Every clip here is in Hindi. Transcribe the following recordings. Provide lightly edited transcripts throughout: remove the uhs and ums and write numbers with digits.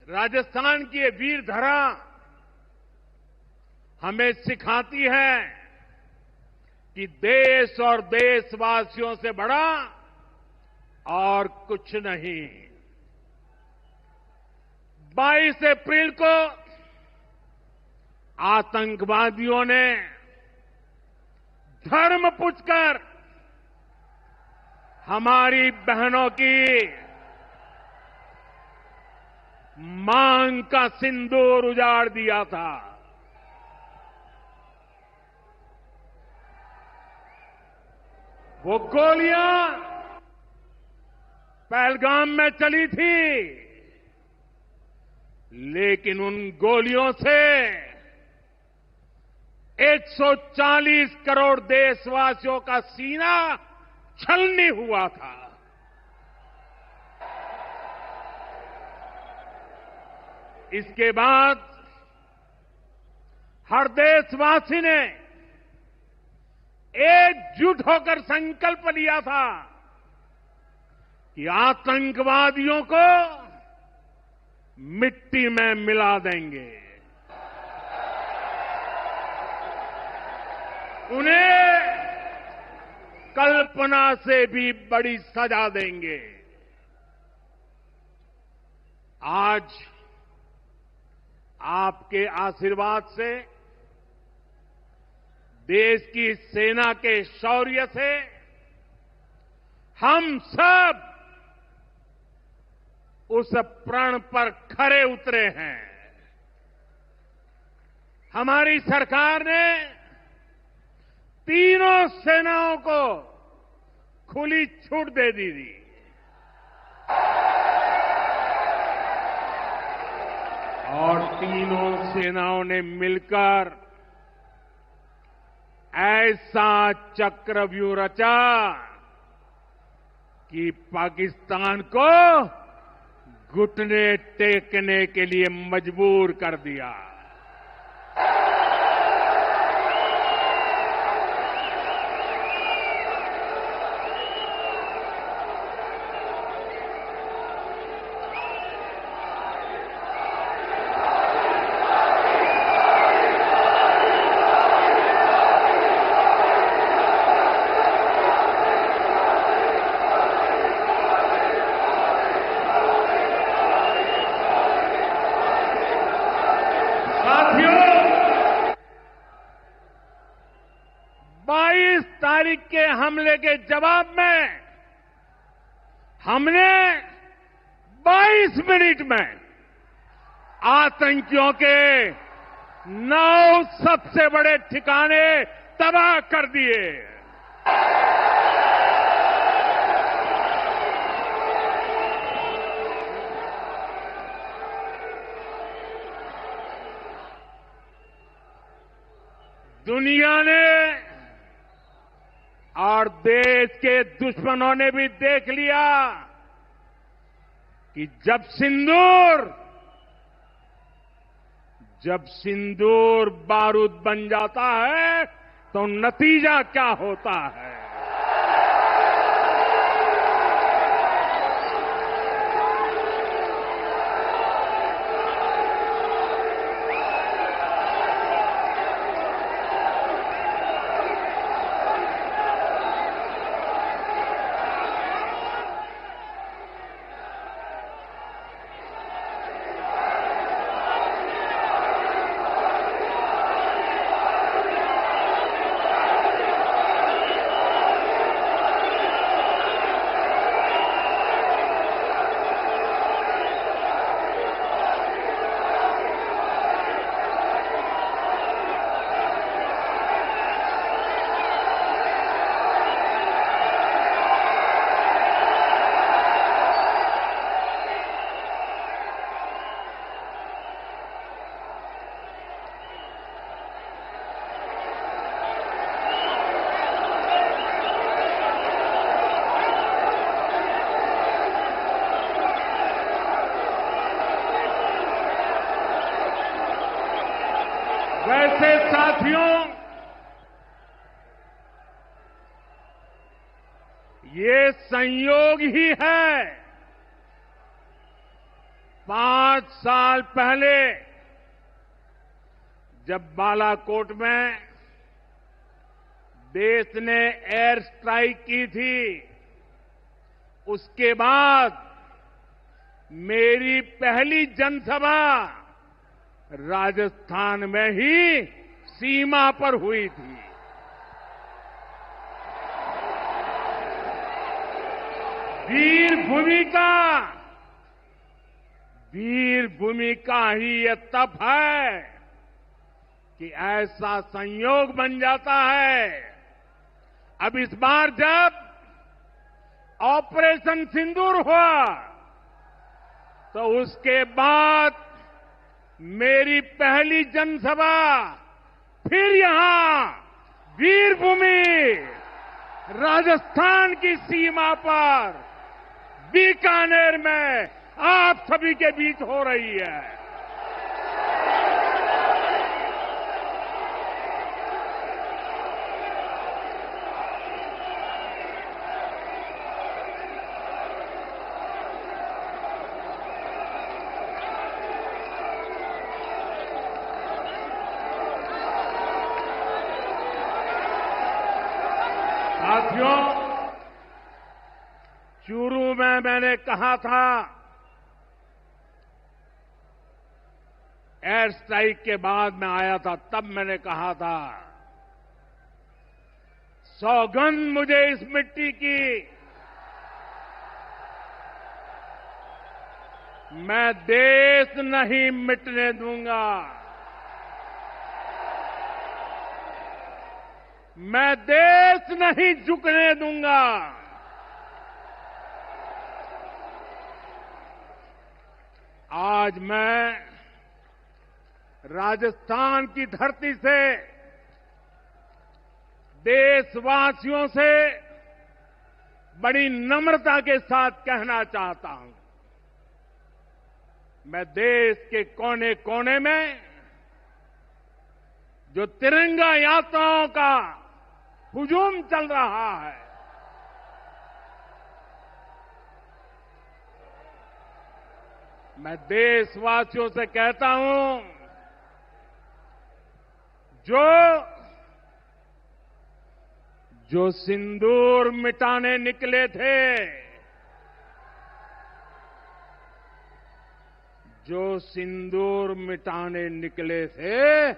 राजस्थान की ये वीर धरा हमें सिखाती है कि देश और देशवासियों से बड़ा और कुछ नहीं। 22 अप्रैल को आतंकवादियों ने धर्म पूछकर हमारी बहनों की मांग का सिंदूर उजाड़ दिया था। वो गोलियां पहलगाम में चली थी, लेकिन उन गोलियों से 140 करोड़ देशवासियों का सीना छलनी हुआ था। इसके बाद हर देशवासी ने एकजुट होकर संकल्प लिया था कि आतंकवादियों को मिट्टी में मिला देंगे, उन्हें कल्पना से भी बड़ी सजा देंगे। आज आपके आशीर्वाद से, देश की सेना के शौर्य से हम सब उस प्रण पर खरे उतरे हैं। हमारी सरकार ने तीनों सेनाओं को खुली छूट दे दी थी। और तीनों सेनाओं ने मिलकर ऐसा चक्रव्यूह रचा कि पाकिस्तान को घुटने टेकने के लिए मजबूर कर दिया। तारीख के हमले के जवाब में हमने 22 मिनट में आतंकियों के 9 सबसे बड़े ठिकाने तबाह कर दिए। दुनिया ने और देश के दुश्मनों ने भी देख लिया कि जब सिंदूर बारूद बन जाता है तो नतीजा क्या होता है। वैसे साथियों, ये संयोग ही है, 5 साल पहले जब बालाकोट में देश ने एयर स्ट्राइक की थी, उसके बाद मेरी पहली जनसभा राजस्थान में ही सीमा पर हुई थी। वीर भूमि का ही ये तप है कि ऐसा संयोग बन जाता है। अब इस बार जब ऑपरेशन सिंदूर हुआ तो उसके बाद मेरी पहली जनसभा फिर यहां वीरभूमि राजस्थान की सीमा पर बीकानेर में आप सभी के बीच हो रही है। साथियों, चूरू में मैंने कहा था, एयर स्ट्राइक के बाद मैं आया था, तब मैंने कहा था, सौगंध मुझे इस मिट्टी की, मैं देश नहीं मिटने दूंगा, मैं देश नहीं झुकने दूंगा। आज मैं राजस्थान की धरती से देशवासियों से बड़ी नम्रता के साथ कहना चाहता हूं, मैं देश के कोने कोने में जो तिरंगा यात्राओं का हुजूम चल रहा है, मैं देशवासियों से कहता हूं, जो सिंदूर मिटाने निकले थे, जो सिंदूर मिटाने निकले थे,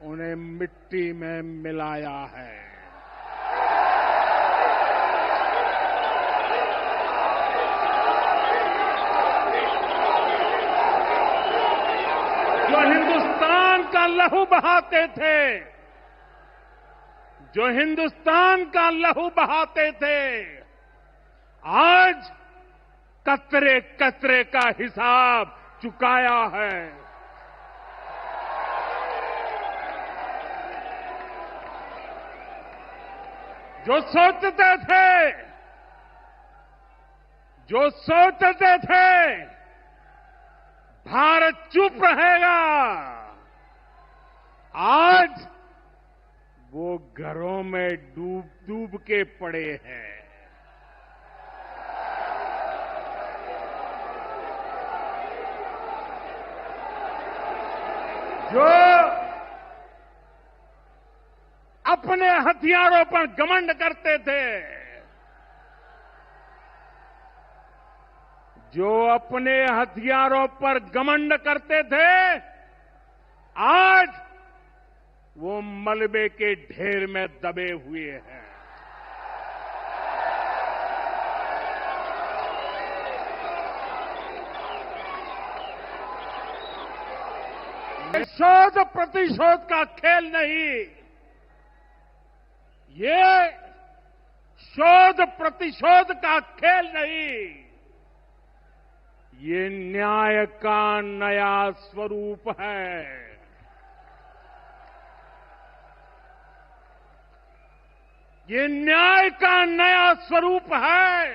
उन्हें मिट्टी में मिलाया है। जो हिंदुस्तान का लहू बहाते थे, जो हिंदुस्तान का लहू बहाते थे, आज कतरे कतरे का हिसाब चुकाया है। जो सोचते थे भारत चुप रहेगा, आज वो घरों में डूब डूब के पड़े हैं। जो अपने हथियारों पर घमंड करते थे, जो अपने हथियारों पर घमंड करते थे, आज वो मलबे के ढेर में दबे हुए हैं। शोध प्रतिशोध का खेल नहीं, ये शोध प्रतिशोध का खेल नहीं, ये न्याय का नया स्वरूप है। ये न्याय का नया स्वरूप है।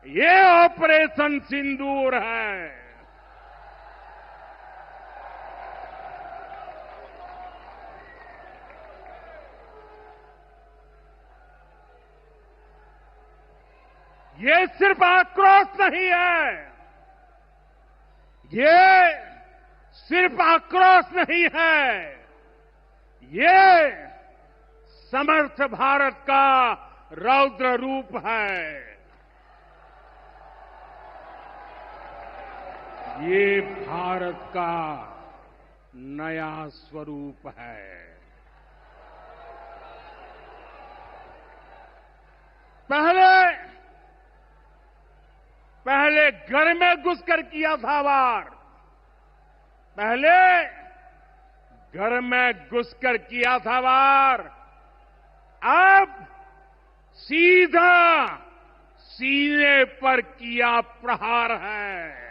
ये ऑपरेशन सिंदूर है। ये सिर्फ आक्रोश नहीं है, ये सिर्फ आक्रोश नहीं है, ये समर्थ भारत का रौद्र रूप है। ये भारत का नया स्वरूप है। पहले घर में घुसकर किया था वार, पहले घर में घुसकर किया था वार, अब सीधा सीने पर किया प्रहार है।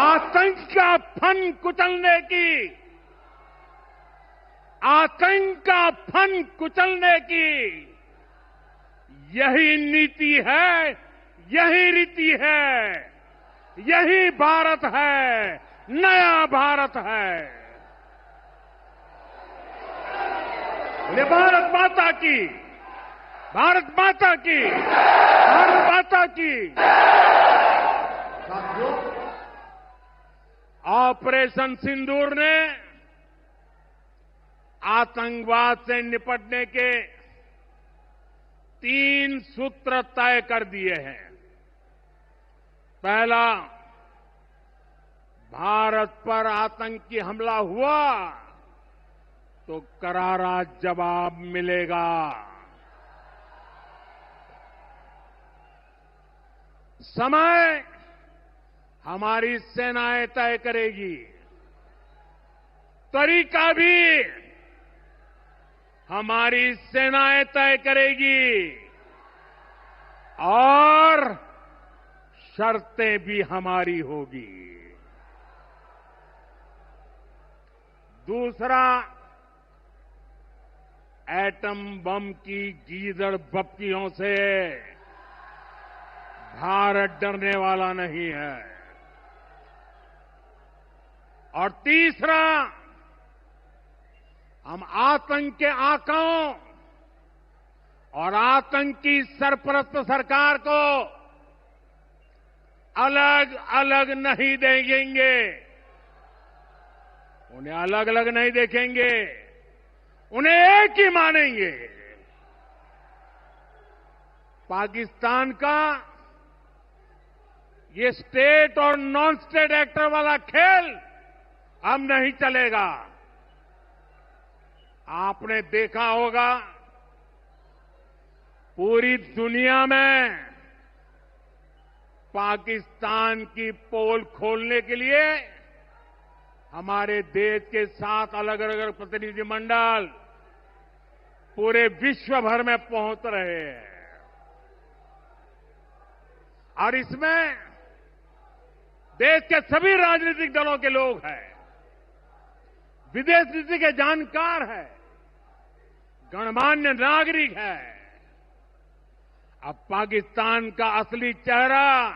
आतंक का फन कुचलने की, आतंक का फन कुचलने की यही नीति है, यही रीति है, यही भारत है, नया भारत है। ये भारत माता की, भारत माता की, भारत माता की। साथियों, ऑपरेशन सिंदूर ने आतंकवाद से निपटने के 3 सूत्र तय कर दिए हैं। पहला, भारत पर आतंकी हमला हुआ तो करारा जवाब मिलेगा। समय हमारी सेनाएं तय करेगी, तरीका भी हमारी सेनाएं तय करेगी और शर्तें भी हमारी होगी। दूसरा, एटम बम की गीदड़ बप्पियों से भारत डरने वाला नहीं है। और तीसरा, हम आतंक के आकाओं और आतंकी सरपरस्त सरकार को अलग अलग नहीं देंगे, उन्हें अलग अलग नहीं देखेंगे, उन्हें एक ही मानेंगे। पाकिस्तान का ये स्टेट और नॉन स्टेट एक्टर वाला खेल अब नहीं चलेगा। आपने देखा होगा, पूरी दुनिया में पाकिस्तान की पोल खोलने के लिए हमारे देश के 7 अलग अलग प्रतिनिधिमंडल पूरे विश्व भर में पहुंच रहे हैं। और इसमें देश के सभी राजनीतिक दलों के लोग हैं, विदेश नीति के जानकार हैं, गणमान्य नागरिक है। अब पाकिस्तान का असली चेहरा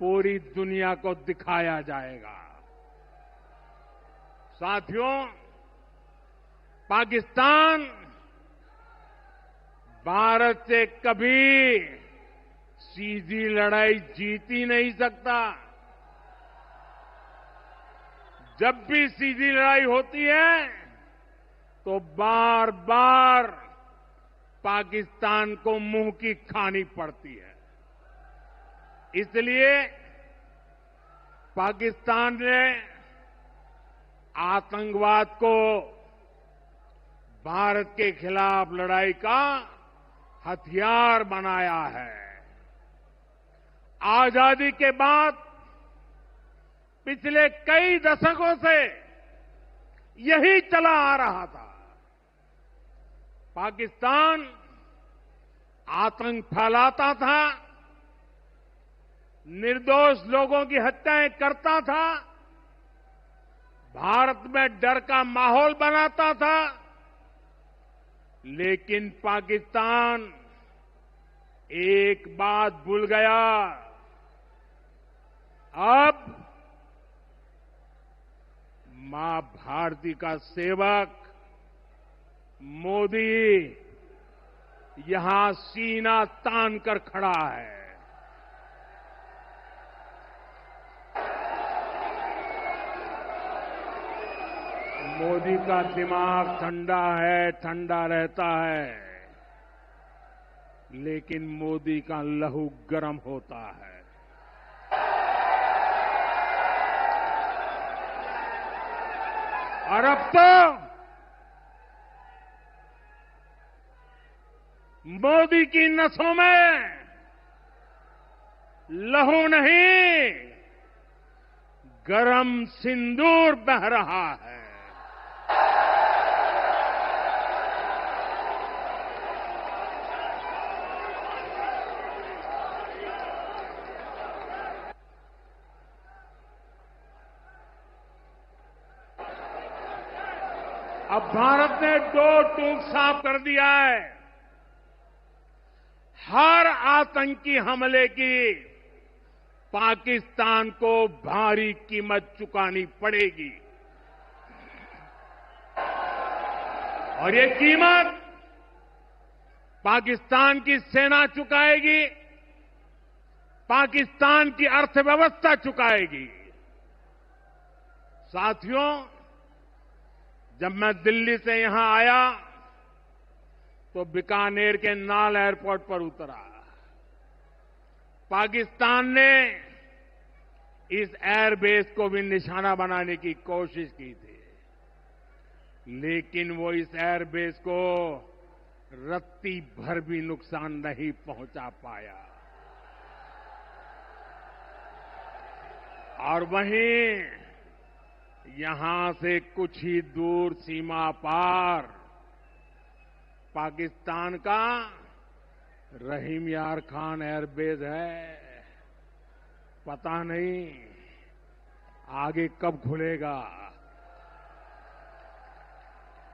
पूरी दुनिया को दिखाया जाएगा। साथियों, पाकिस्तान भारत से कभी सीधी लड़ाई जीत ही नहीं सकता। जब भी सीधी लड़ाई होती है तो बार बार पाकिस्तान को मुंह की खानी पड़ती है। इसलिए पाकिस्तान ने आतंकवाद को भारत के खिलाफ लड़ाई का हथियार बनाया है। आजादी के बाद पिछले कई दशकों से यही चला आ रहा था। पाकिस्तान आतंक फैलाता था, निर्दोष लोगों की हत्याएं करता था, भारत में डर का माहौल बनाता था लेकिन पाकिस्तान एक बात भूल गया। अब मां भारती का सेवक मोदी यहां सीना तान कर खड़ा है। मोदी का दिमाग ठंडा है, ठंडा रहता है, लेकिन मोदी का लहू गर्म होता है। और अब तो मोदी की नसों में लहू नहीं, गरम सिंदूर बह रहा है। अब भारत ने दो टूक साफ कर दिया है। हर आतंकी हमले की पाकिस्तान को भारी कीमत चुकानी पड़ेगी और ये कीमत पाकिस्तान की सेना चुकाएगी, पाकिस्तान की अर्थव्यवस्था चुकाएगी। साथियों, जब मैं दिल्ली से यहां आया तो बीकानेर के नाल एयरपोर्ट पर उतरा। पाकिस्तान ने इस एयरबेस को भी निशाना बनाने की कोशिश की थी, लेकिन वो इस एयरबेस को रत्ती भर भी नुकसान नहीं पहुंचा पाया। और वहीं यहां से कुछ ही दूर सीमा पार पाकिस्तान का रहीम यार खान एयरबेस है। पता नहीं आगे कब खुलेगा।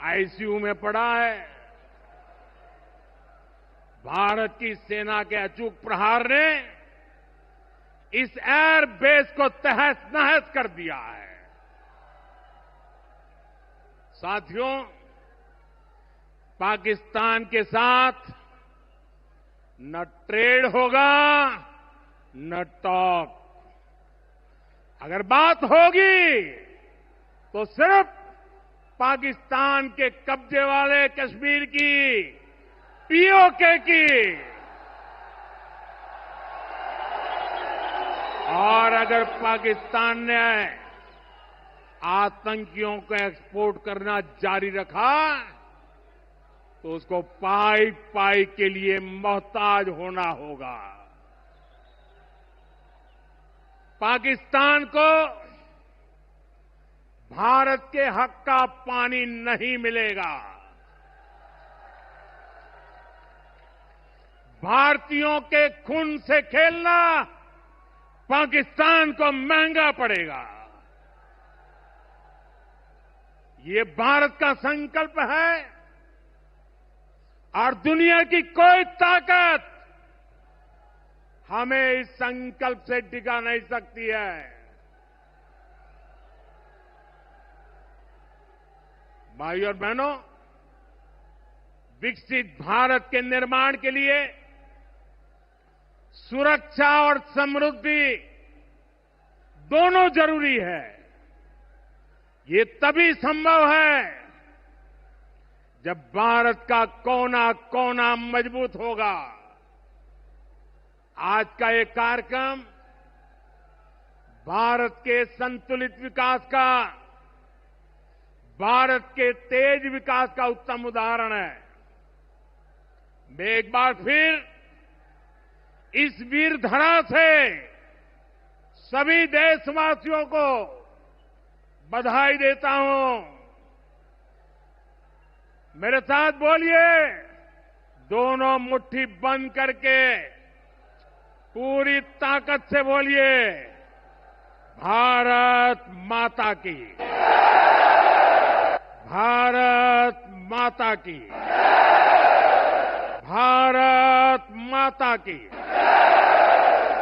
आईसीयू में पड़ा है। भारत की सेना के अचूक प्रहार ने इस एयरबेस को तहस नहस कर दिया है। साथियों, पाकिस्तान के साथ न ट्रेड होगा न टॉक। अगर बात होगी तो सिर्फ पाकिस्तान के कब्जे वाले कश्मीर की, पीओके की। और अगर पाकिस्तान ने आतंकियों को एक्सपोर्ट करना जारी रखा तो उसको पाई पाई के लिए मोहताज होना होगा। पाकिस्तान को भारत के हक का पानी नहीं मिलेगा। भारतीयों के खून से खेलना पाकिस्तान को महंगा पड़ेगा। ये भारत का संकल्प है और दुनिया की कोई ताकत हमें इस संकल्प से टिका नहीं सकती है। भाइयों और बहनों, विकसित भारत के निर्माण के लिए सुरक्षा और समृद्धि दोनों जरूरी है। ये तभी संभव है जब भारत का कोना कोना मजबूत होगा। आज का ये कार्यक्रम भारत के संतुलित विकास का, भारत के तेज विकास का उत्तम उदाहरण है। मैं एक बार फिर इस वीर धरा से सभी देशवासियों को बधाई देता हूं। मेरे साथ बोलिए, दोनों मुट्ठी बंद करके पूरी ताकत से बोलिए, भारत माता की, भारत माता की। भारत माता की।